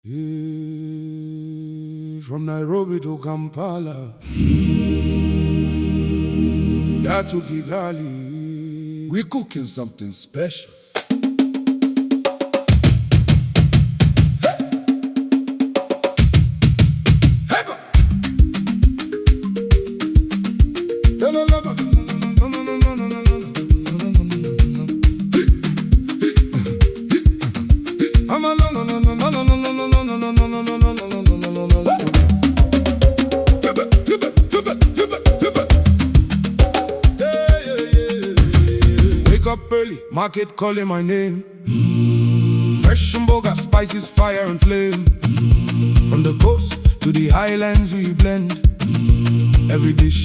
From Nairobi to Kampala, that to Kigali, we cooking something special. Wake up early, market calling my name. Fresh and boga, spices, fire and flame. From the coast to the highlands we blend. Every dish